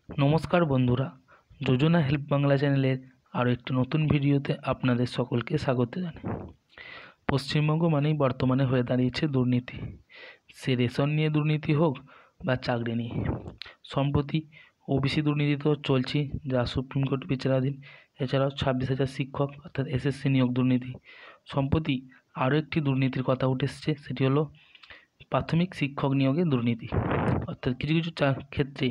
নমস্কার বন্ধুরা, যোজনা হেল্প বাংলা চ্যানেলের আরও একটি নতুন ভিডিওতে আপনাদের সকলকে স্বাগত জানাই। পশ্চিমবঙ্গ মানেই বর্তমানে হয়ে দাঁড়িয়েছে দুর্নীতি। সে রেশন নিয়ে দুর্নীতি হোক বা চাকরি নিয়ে। সম্প্রতি ওবিসি দুর্নীতি তো চলছেই, যা সুপ্রিম কোর্ট বিচারাধীন। এছাড়াও 26,000 শিক্ষক অর্থাৎ এসএসসি নিয়োগ দুর্নীতি। সম্প্রতি আরও একটি দুর্নীতির কথা উঠে এসছে, সেটি হলো প্রাথমিক শিক্ষক নিয়োগে দুর্নীতি। অর্থাৎ কিছু কিছু ক্ষেত্রে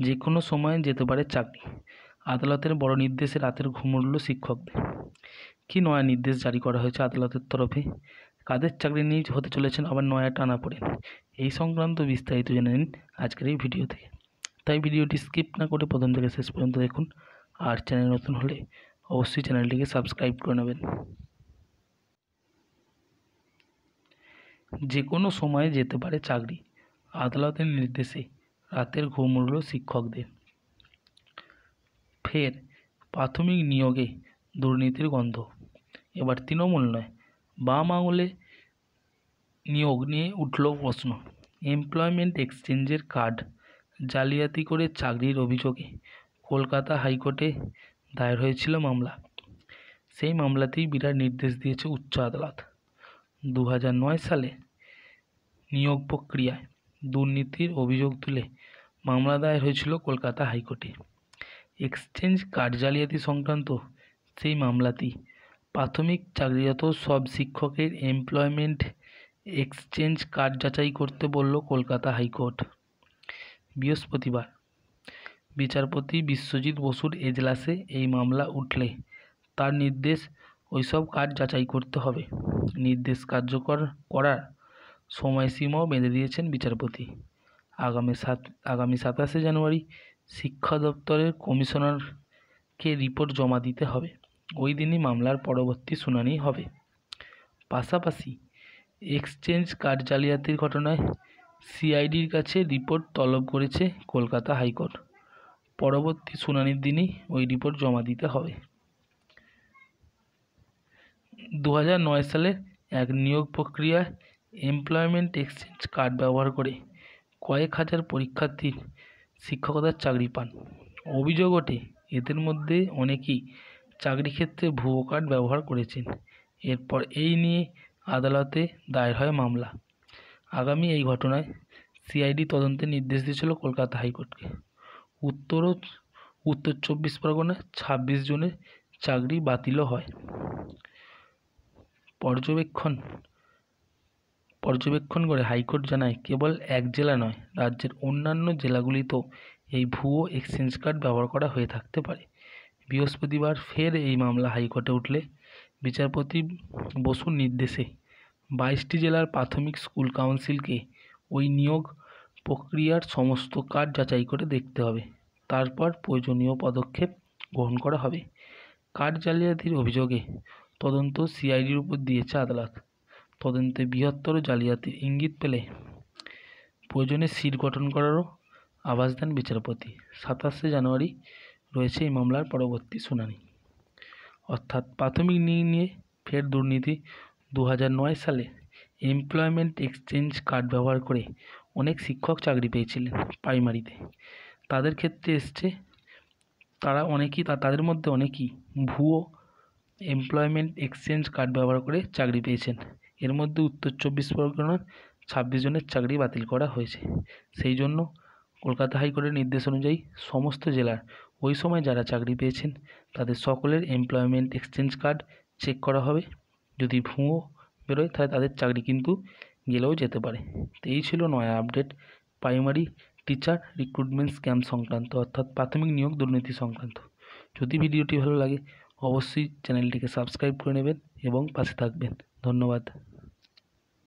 যে কোনো সময় যেতে পারে চাকরি। আদালতের বড় নির্দেশে রাতের ঘুম উড়ল শিক্ষকদের। কী নয়া নির্দেশ জারি করা হয়েছে আদালতের তরফে, কাদের চাকরি নিয়ে হতে চলেছেন আবার নয়া টানাপোড়েন, এই সংক্রান্ত বিস্তারিত জেনে নিন আজকের এই ভিডিও থেকে। তাই ভিডিওটি স্কিপ না করে প্রথম থেকে শেষ পর্যন্ত দেখুন। আর চ্যানেল নতুন হলে অবশ্যই চ্যানেলটিকে সাবস্ক্রাইব করে নেবেন। যে কোনো সময়ে যেতে পারে চাকরি, আদালতের নির্দেশে রাতের ঘুম উড়ল শিক্ষকদের। ফের প্রাথমিক নিয়োগে দুর্নীতির গন্ধ। এবার তৃণমূল নয়, বাম আঙুলে নিয়োগ নিয়ে উঠল প্রশ্ন। এমপ্লয়মেন্ট এক্সচেঞ্জের কার্ড জালিয়াতি করে চাকরির অভিযোগে কলকাতা হাইকোর্টে দায়ের হয়েছিল মামলা। সেই মামলাতেই বিরাট নির্দেশ দিয়েছে উচ্চ আদালত। 2009 সালে নিয়োগ প্রক্রিয়ায় দুর্নীতির অভিযোগ তুলে মামলা দায়ের হয়েছিল কলকাতা হাইকোর্টে। এক্সচেঞ্জ কার্ড জালিয়াতি সংক্রান্ত সেই মামলাতেই প্রাথমিক চাকরিরত সব শিক্ষকের এমপ্লয়মেন্ট এক্সচেঞ্জ কার্ড যাচাই করতে বলল কলকাতা হাইকোর্ট। বৃহস্পতিবার বিচারপতি বিশ্বজিৎ বসুর এজলাসে এই মামলা উঠলে তার নির্দেশ ওইসব কার্ড যাচাই করতে হবে। নির্দেশ কার্যকর করার সময়সীমাও বেঁধে দিয়েছেন বিচারপতি। আগামী 27শে জানুয়ারি শিক্ষা দপ্তরের কমিশনারকে রিপোর্ট জমা দিতে হবে। ওই দিনই মামলার পরবর্তী শুনানি হবে। পাশাপাশি এক্সচেঞ্জ কার্ড জালিয়াতির ঘটনায় সিআইডির কাছে রিপোর্ট তলব করেছে কলকাতা হাইকোর্ট। পরবর্তী শুনানির দিনই ওই রিপোর্ট জমা দিতে হবে। 2009 সালে এক নিয়োগ প্রক্রিয়ায় এমপ্লয়মেন্ট এক্সচেঞ্জ কার্ড ব্যবহার করে কয়েক হাজার পরীক্ষার্থীর শিক্ষকতার চাকরি পান। অভিযোগ ওঠে এদের মধ্যে অনেকেই চাকরি ক্ষেত্রে ভুয়ো কার্ড ব্যবহার করেছেন। এরপর এই নিয়ে আদালতে দায়ের হয় মামলা। আগামী এই ঘটনায় সিআইডি তদন্তের নির্দেশ দিয়েছিল কলকাতা হাইকোর্টকে। উত্তর 24 পরগনায় 26 জনের চাকরি বাতিলও হয়। পর্যবেক্ষণ করে হাইকোর্ট জানায়, কেবল এক জেলা নয়, রাজ্যের অন্যান্য জেলাগুলিতেও এই ভুয়ো এক্সচেঞ্জ কার্ড ব্যবহার করা হয়ে থাকতে পারে। বৃহস্পতিবার ফের এই মামলা হাইকোর্টে উঠলে বিচারপতি বসুর নির্দেশে 22টি জেলার প্রাথমিক স্কুল কাউন্সিলকে ওই নিয়োগ প্রক্রিয়ার সমস্ত কার্ড যাচাই করে দেখতে হবে। তারপর প্রয়োজনীয় পদক্ষেপ গ্রহণ করা হবে। কার্ড জালিয়াতির অভিযোগে তদন্ত সিআইডির উপর দিয়েছে আদালত। তদন্তে বৃহত্তর জালিয়াতির ইঙ্গিত পেলে প্রয়োজনে সিট গঠন করারও আভাস দেন বিচারপতি। 27শে জানুয়ারি রয়েছে এই মামলার পরবর্তী শুনানি। অর্থাৎ প্রাথমিক নিয়ে ফের দুর্নীতি। 2009 সালে এমপ্লয়মেন্ট এক্সচেঞ্জ কার্ড ব্যবহার করে অনেক শিক্ষক চাকরি পেয়েছিলেন প্রাইমারিতে। তাদের ক্ষেত্রে এসছে তাদের মধ্যে অনেকেই ভুয়ো এমপ্লয়মেন্ট এক্সচেঞ্জ কার্ড ব্যবহার করে চাকরি পেয়েছেন। এর মধ্যে উত্তর 24 পরগনার 26 জনের চাকরি বাতিল করা হয়েছে। সেই জন্য কলকাতা হাইকোর্টের নির্দেশ অনুযায়ী সমস্ত জেলার ওই সময় যারা চাকরি পেয়েছেন তাদের সকলের এমপ্লয়মেন্ট এক্সচেঞ্জ কার্ড চেক করা হবে। যদি ভুয়ো বেরোয় তাহলে তাদের চাকরি কিন্তু গেলেও যেতে পারে। তো এই ছিল নয়া update primary teacher recruitment scam সংক্রান্ত, অর্থাৎ প্রাথমিক নিয়োগ দুর্নীতি সংক্রান্ত। যদি ভিডিওটি ভালো লাগে অবশ্যই চ্যানেলটিকে সাবস্ক্রাইব করে নেবেন এবং পাশে থাকবেন। ধন্যবাদ।